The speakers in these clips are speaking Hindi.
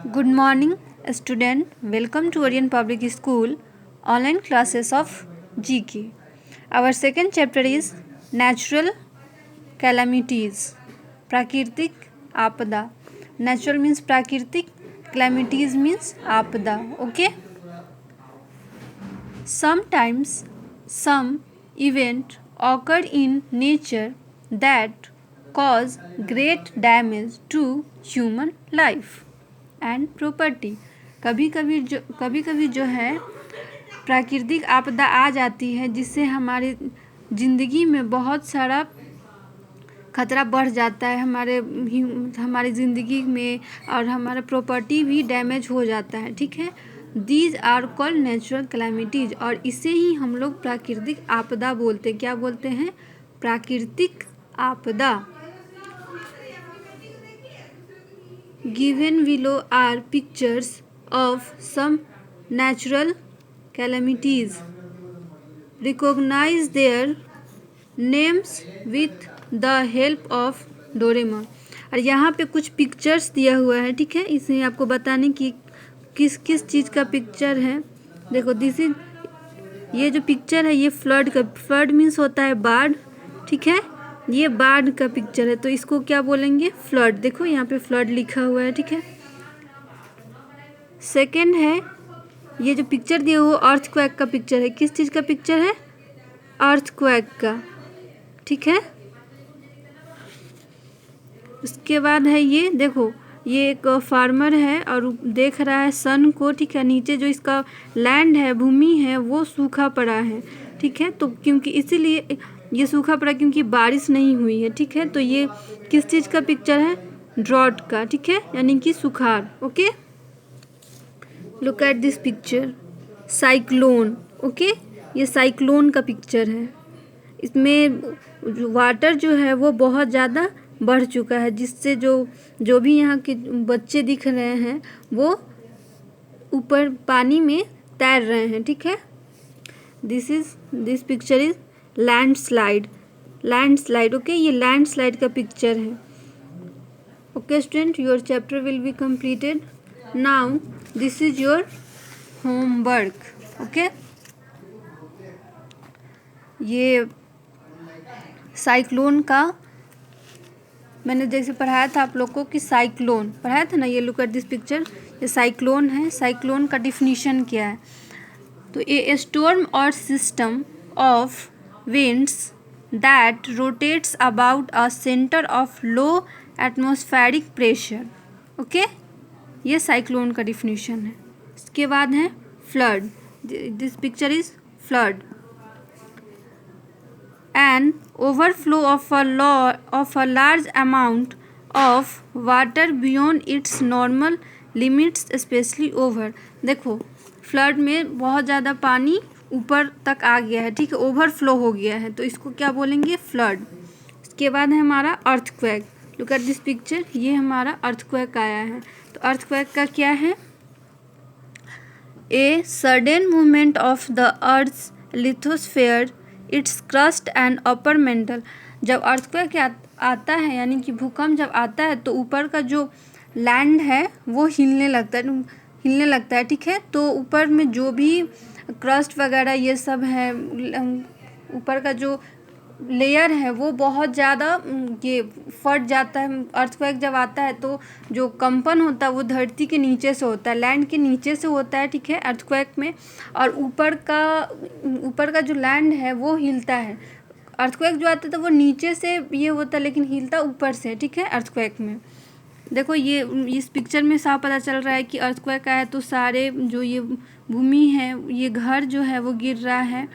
Good morning, student. Welcome to Orion Public School online classes of GK. Our second chapter is natural calamities. Prakritik आपदा. Natural means prakritik, calamities means आपदा. Okay. Sometimes some event occur in nature that cause great damage to human life and property. कभी कभी जो है प्राकृतिक आपदा आ जाती है जिससे हमारी ज़िंदगी में बहुत सारा खतरा बढ़ जाता है, हमारी ज़िंदगी में, और हमारा प्रॉपर्टी भी डैमेज हो जाता है। ठीक है, these are called natural calamities, और इसे ही हम लोग प्राकृतिक आपदा बोलते हैं। क्या बोलते हैं? प्राकृतिक आपदा। Given below are pictures of some natural calamities. Recognize their names with the help of Doraemon। और यहाँ पे कुछ पिक्चर्स दिया हुआ है। ठीक है, इसमें आपको बताने की किस किस चीज़ का पिक्चर है। देखो ये जो पिक्चर है ये फ्लड का। फ्लड मीन्स होता है बाढ़। ठीक है, ये बाढ़ का पिक्चर है तो इसको क्या बोलेंगे? फ्लड। देखो यहाँ पे फ्लड लिखा हुआ है। ठीक है, सेकंड है ये जो पिक्चर दिया हुआ अर्थक्वेक का पिक्चर है। किस चीज़ का पिक्चर है? अर्थक्वेक का। ठीक है, उसके बाद है ये देखो, ये एक फार्मर है और देख रहा है सन को। ठीक है, नीचे जो इसका लैंड है, भूमि है, वो सूखा पड़ा है। ठीक है, तो क्योंकि इसीलिए ये सूखा पड़ा क्योंकि बारिश नहीं हुई है। ठीक है, तो ये किस चीज़ का पिक्चर है? ड्रॉट का। ठीक है, यानी कि सुखाड़। Okay, look at this picture, cyclone. Okay, ये साइक्लोन का पिक्चर है। इसमें वाटर जो है वो बहुत ज़्यादा बढ़ चुका है, जिससे जो भी यहाँ के बच्चे दिख रहे हैं वो ऊपर पानी में तैर रहे हैं। ठीक है, this picture is landslide. Okay, ये लैंडस्लाइड का पिक्चर है। Okay student, your chapter will be completed now. This is your homework. Okay, ये साइक्लोन का मैंने जैसे पढ़ाया था आप लोग को कि साइक्लोन पढ़ाया था ना। ये लुक एट दिस पिक्चर, ये साइक्लोन है। साइक्लोन का डिफिनीशन क्या है? तो ए स्टॉर्म और system of winds that rotates about a centre of low atmospheric pressure. Okay, ये साइक्लोन का डिफिनीशन है। इसके बाद है flood. This picture is flood, an overflow of a large amount of water beyond its normal limits, especially over। देखो, फ्लड में बहुत ज़्यादा पानी ऊपर तक आ गया है। ठीक है, ओवरफ्लो हो गया है, तो इसको क्या बोलेंगे? फ्लड। इसके बाद है हमारा earthquake. Look at this picture, ये हमारा अर्थक्वेक आया है। तो अर्थक्वेक का क्या है? A sudden movement of the earth's lithosphere, its crust and upper mantle. जब अर्थक्वेक आता है, यानी कि भूकंप जब आता है, तो ऊपर का जो लैंड है वो हिलने लगता है। ठीक है, तो ऊपर में जो भी क्रस्ट वगैरह ये सब है, ऊपर का जो लेयर है वो बहुत ज़्यादा ये फट जाता है। अर्थक्वेक जब आता है तो जो कंपन होता है वो धरती के नीचे से होता है, लैंड के नीचे से होता है। ठीक है, अर्थक्वेक में, और ऊपर का जो लैंड है वो हिलता है। अर्थक्वेक जो आता है तो वो नीचे से ये होता है, लेकिन हिलता ऊपर से। ठीक है, अर्थक्वेक में देखो, ये इस पिक्चर में साफ पता चल रहा है कि अर्थक्वेक आया तो सारे जो ये भूमि है, ये घर जो है वो गिर रहा है।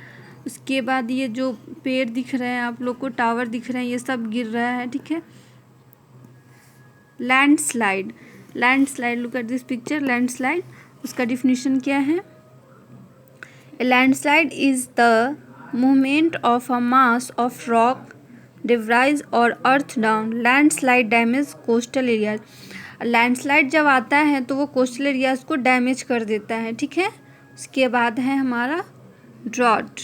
उसके बाद ये जो पेड़ दिख रहे हैं आप लोग को, टावर दिख रहे हैं, ये सब गिर रहा है। ठीक है, landslide. Look at this picture, landslide. उसका डिफिनीशन क्या है? A landslide is the movement of a mass of rock, debris और earth down. Landslide damage coastal areas. Landslide जब आता है तो वो कोस्टल एरियाज को डैमेज कर देता है। ठीक है, उसके बाद है हमारा ड्रॉट।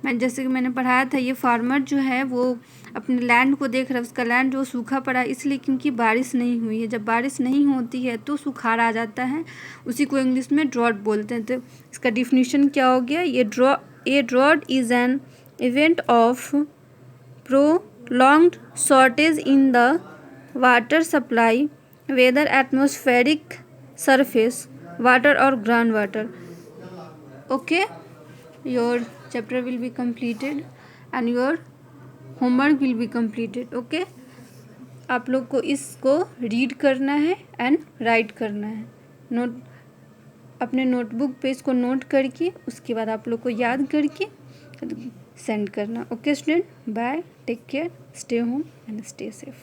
जैसे कि मैंने पढ़ाया था, ये फार्मर जो है वो अपने लैंड को देख रहा है, उसका लैंड जो सूखा पड़ा है इसलिए क्योंकि बारिश नहीं हुई है। जब बारिश नहीं होती है तो सुखाड़ आ जाता है, उसी को इंग्लिश में ड्रॉट बोलते हैं। तो इसका डिफिनीशन क्या हो गया, a drought is an event of prolonged shortage in the water supply whether atmospheric surface water or groundwater. Okay, your chapter will be completed and your homework will be completed. Okay, आप लोग को इसको रीड करना है एंड राइट करना है, नोट अपने नोटबुक पे इसको नोट करके उसके बाद आप लोग को याद करके सेंड करना। Okay student, bye, take care, stay home and stay safe.